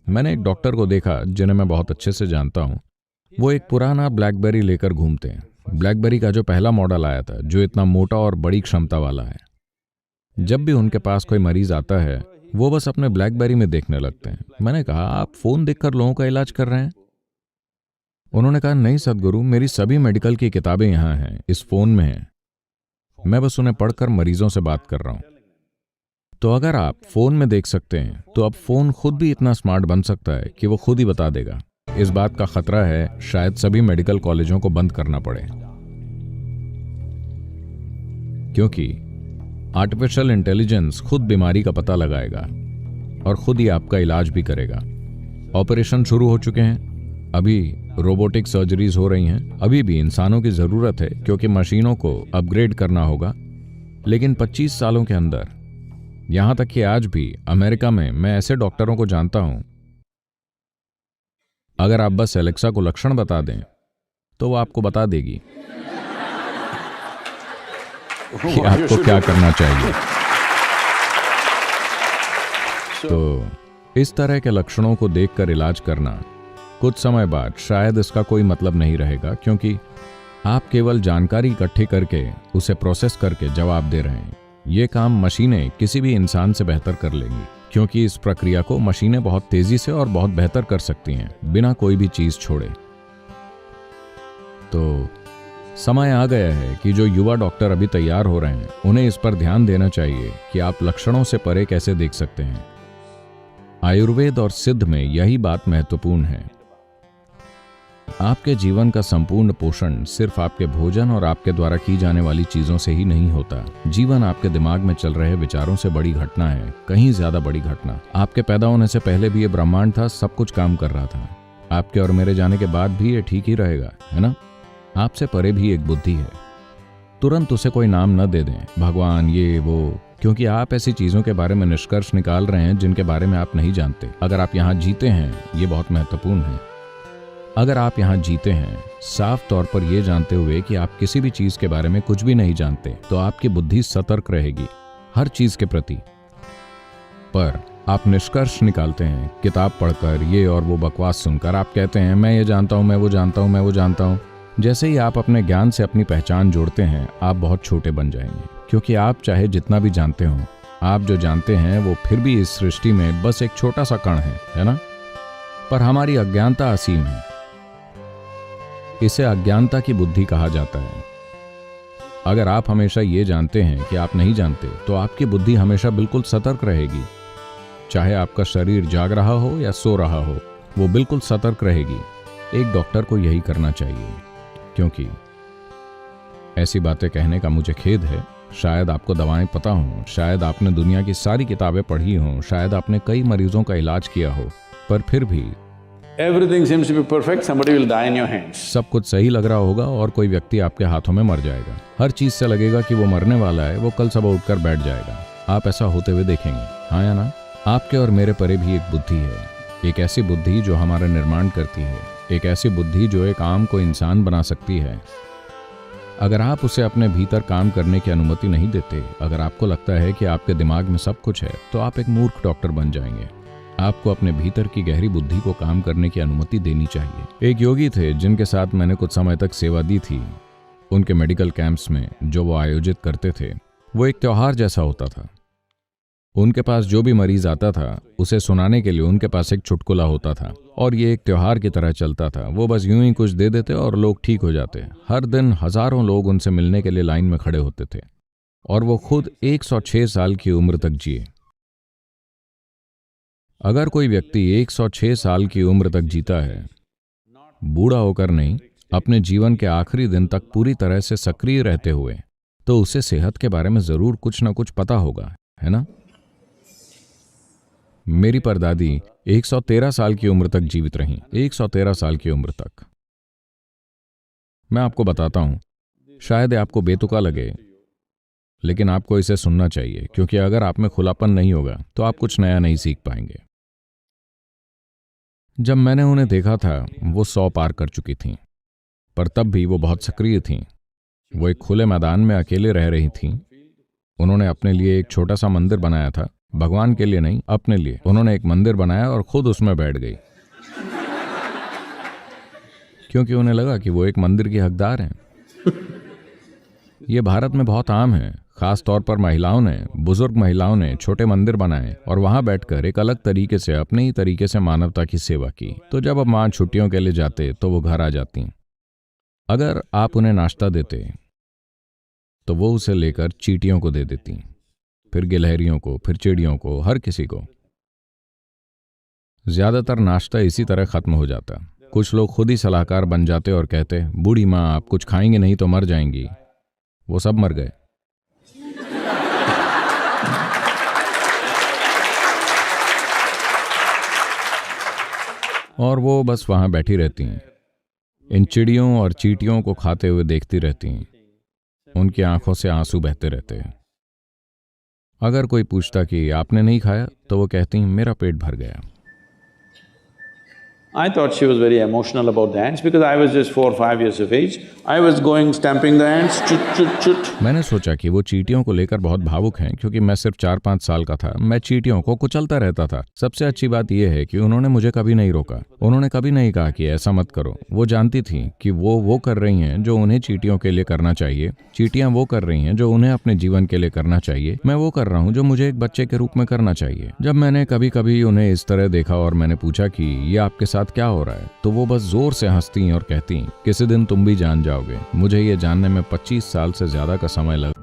मैंने एक डॉक्टर को देखा जिन्हें मैं बहुत अच्छे से जानता हूँ। वो एक पुराना ब्लैकबेरी लेकर घूमते हैं। ब्लैकबेरी का जो पहला मॉडल आया था, जो इतना मोटा और बड़ी क्षमता वाला है। जब भी उनके पास कोई मरीज आता है, वो बस अपने ब्लैकबेरी में देखने लगते हैं। मैंने कहा, आप फोन देखकर लोगों का इलाज कर रहे हैं? उन्होंने कहा, नहीं सदगुरु, मेरी सभी मेडिकल की किताबें यहाँ हैं, इस फोन में हैं। मैं बस उन्हें पढ़कर मरीजों से बात कर रहा हूँ। तो अगर आप फोन में देख सकते हैं, तो अब फोन खुद भी इतना स्मार्ट बन सकता है कि वो खुद ही बता देगा। इस बात का खतरा है शायद सभी मेडिकल कॉलेजों को बंद करना पड़े, क्योंकि आर्टिफिशियल इंटेलिजेंस खुद बीमारी का पता लगाएगा और खुद ही आपका इलाज भी करेगा। ऑपरेशन शुरू हो चुके हैं, अभी रोबोटिक सर्जरीज हो रही हैं। अभी भी इंसानों की जरूरत है, क्योंकि मशीनों को अपग्रेड करना होगा। लेकिन 25 सालों के अंदर, यहां तक कि आज भी अमेरिका में मैं ऐसे डॉक्टरों को जानता हूं, अगर आप बस एलेक्सा को लक्षण बता दें तो वो आपको बता देगी कि आपको क्या करना चाहिए। तो इस तरह के लक्षणों को देखकर इलाज करना कुछ समय बाद शायद इसका कोई मतलब नहीं रहेगा, क्योंकि आप केवल जानकारी इकट्ठी करके उसे प्रोसेस करके जवाब दे रहे हैं। ये काम मशीनें किसी भी इंसान से बेहतर कर लेंगी, क्योंकि इस प्रक्रिया को मशीनें बहुत तेजी से और बहुत बेहतर कर सकती हैं, बिना कोई भी चीज छोड़े। तो समय आ गया है कि जो युवा डॉक्टर अभी तैयार हो रहे हैं, उन्हें इस पर ध्यान देना चाहिए कि आप लक्षणों से परे कैसे देख सकते हैं। आयुर्वेद और सिद्ध में यही बात महत्वपूर्ण है। आपके जीवन का संपूर्ण पोषण सिर्फ आपके भोजन और आपके द्वारा की जाने वाली चीजों से ही नहीं होता। जीवन आपके दिमाग में चल रहे विचारों से बड़ी घटना है, कहीं ज्यादा बड़ी घटना। आपके पैदा होने से पहले भी ये ब्रह्मांड था, सब कुछ काम कर रहा था। आपके और मेरे जाने के बाद भी ये ठीक ही रहेगा, है ना? आपसे परे भी एक बुद्धि है। तुरंत उसे कोई नाम न दे दें, भगवान, ये वो, क्योंकि आप ऐसी चीजों के बारे में निष्कर्ष निकाल रहे हैं जिनके बारे में आप नहीं जानते। अगर आप यहाँ जीते हैं, ये बहुत महत्वपूर्ण है, अगर आप यहाँ जीते हैं साफ तौर पर यह जानते हुए कि आप किसी भी चीज के बारे में कुछ भी नहीं जानते, तो आपकी बुद्धि सतर्क रहेगी हर चीज के प्रति। पर आप निष्कर्ष निकालते हैं किताब पढ़कर, ये और वो बकवास सुनकर। आप कहते हैं, मैं ये जानता हूं, मैं वो जानता हूं, मैं वो जानता हूं। जैसे ही आप अपने ज्ञान से अपनी पहचान जोड़ते हैं, आप बहुत छोटे बन जाएंगे, क्योंकि आप चाहे जितना भी जानते हो, आप जो जानते हैं वो फिर भी इस सृष्टि में बस एक छोटा सा कण है ना? पर हमारी अज्ञानता असीम है। इसे अज्ञानता की बुद्धि कहा जाता है। अगर आप हमेशा ये जानते हैं कि आप नहीं जानते, तो आपकी बुद्धि हमेशा बिल्कुल सतर्क रहेगी। चाहे आपका शरीर जाग रहा हो या सो रहा हो, वो बिल्कुल सतर्क रहेगी। एक डॉक्टर को यही करना चाहिए, क्योंकि ऐसी बातें कहने का मुझे खेद है। शायद आपको दवाएं पता हों, शायद आपने दुनिया की सारी किताबें पढ़ी हों, शायद आपने कई मरीजों का इलाज किया हो, पर फिर भी Everything seems to be perfect, somebody will die in your hands. सब कुछ सही लग रहा होगा और कोई व्यक्ति आपके हाथों में मर जाएगा। हर चीज से लगेगा कि वो मरने वाला है, वो कल सुबह उठकर बैठ जाएगा। आप ऐसा होते हुए देखेंगे, हाँ या ना? आपके और मेरे परे भी एक बुद्धि है, एक ऐसी बुद्धि जो हमारा निर्माण करती है, एक ऐसी बुद्धि जो एक आम को इंसान बना सकती है। अगर आप उसे अपने भीतर काम करने की अनुमति नहीं देते, अगर आपको लगता है कि आपके दिमाग में सब कुछ है, तो आप एक मूर्ख डॉक्टर बन जाएंगे। आपको अपने भीतर की गहरी बुद्धि को काम करने की अनुमति देनी चाहिए। एक योगी थे जिनके साथ मैंने कुछ समय तक सेवा दी थी। उनके मेडिकल कैंप्स में जो वो आयोजित करते थे, वो एक त्योहार जैसा होता था। उनके पास जो भी मरीज आता था, उसे सुनाने के लिए उनके पास एक चुटकुला होता था, और ये एक त्योहार की तरह चलता था। वो बस यूं ही कुछ दे देते और लोग ठीक हो जाते। हर दिन हजारों लोग उनसे मिलने के लिए लाइन में खड़े होते थे, और वो खुद 106 साल की उम्र तक जिए। अगर कोई व्यक्ति 106 साल की उम्र तक जीता है, बूढ़ा होकर नहीं, अपने जीवन के आखिरी दिन तक पूरी तरह से सक्रिय रहते हुए, तो उसे सेहत के बारे में जरूर कुछ न कुछ पता होगा, है ना? मेरी परदादी 113 साल की उम्र तक जीवित रहीं, 113 साल की उम्र तक। मैं आपको बताता हूं, शायद आपको बेतुका लगे, लेकिन आपको इसे सुनना चाहिए, क्योंकि अगर आप में खुलापन नहीं होगा तो आप कुछ नया नहीं सीख पाएंगे। जब मैंने उन्हें देखा था, वो 100 पार कर चुकी थीं, पर तब भी वो बहुत सक्रिय थीं। वो एक खुले मैदान में अकेले रह रही थीं। उन्होंने अपने लिए एक छोटा सा मंदिर बनाया था, भगवान के लिए नहीं, अपने लिए। उन्होंने एक मंदिर बनाया और खुद उसमें बैठ गई, क्योंकि उन्हें लगा कि वो एक मंदिर की हकदार हैं। ये भारत में बहुत आम है, खास तौर पर महिलाओं ने, बुजुर्ग महिलाओं ने छोटे मंदिर बनाए और वहां बैठकर एक अलग तरीके से, अपने ही तरीके से मानवता की सेवा की। तो जब अब मां छुट्टियों के लिए जाते तो वो घर आ जाती। अगर आप उन्हें नाश्ता देते तो वो उसे लेकर चींटियों को दे देती, फिर गिलहरियों को, फिर चिड़ियों को, हर किसी को। ज्यादातर नाश्ता इसी तरह खत्म हो जाता। कुछ लोग खुद ही सलाहकार बन जाते और कहते, बूढ़ी माँ आप कुछ खाएंगे नहीं तो मर जाएंगी। वो सब मर गए। और वो बस वहां बैठी रहती हैं, इन चिड़ियों और चींटियों को खाते हुए देखती रहती हैं। उनकी आंखों से आंसू बहते रहते हैं। अगर कोई पूछता कि आपने नहीं खाया, तो वो कहती मेरा पेट भर गया। I thought she was very emotional about the ants because I was just 4 or 5 years of age. I was going stamping the ants, chut chut chut. मैंने सोचा कि वो चींटियों को लेकर बहुत भावुक हैं, क्योंकि मैं सिर्फ 4-5 साल का था। मैं चींटियों को कुचलता रहता था। सबसे अच्छी बात यह है कि उन्होंने मुझे कभी नहीं रोका। उन्होंने कभी नहीं कहा कि ऐसा मत करो। वो जानती थी कि वो कर रही हैं जो उन्हें चींटियों के लिए करना चाहिए, चींटियां वो कर रही हैं जो उन्हें अपने जीवन के लिए करना चाहिए, मैं वो कर रहा हूँ जो मुझे एक बच्चे के रूप में करना चाहिए। जब मैंने कभी कभी उन्हें इस तरह देखा और मैंने पूछा कि ये आपके साथ क्या हो रहा है, तो वो बस जोर से हंसती और कहती, किसी दिन तुम भी जान जाओगे। मुझे ये जानने में 25 साल से ज्यादा का समय लगा।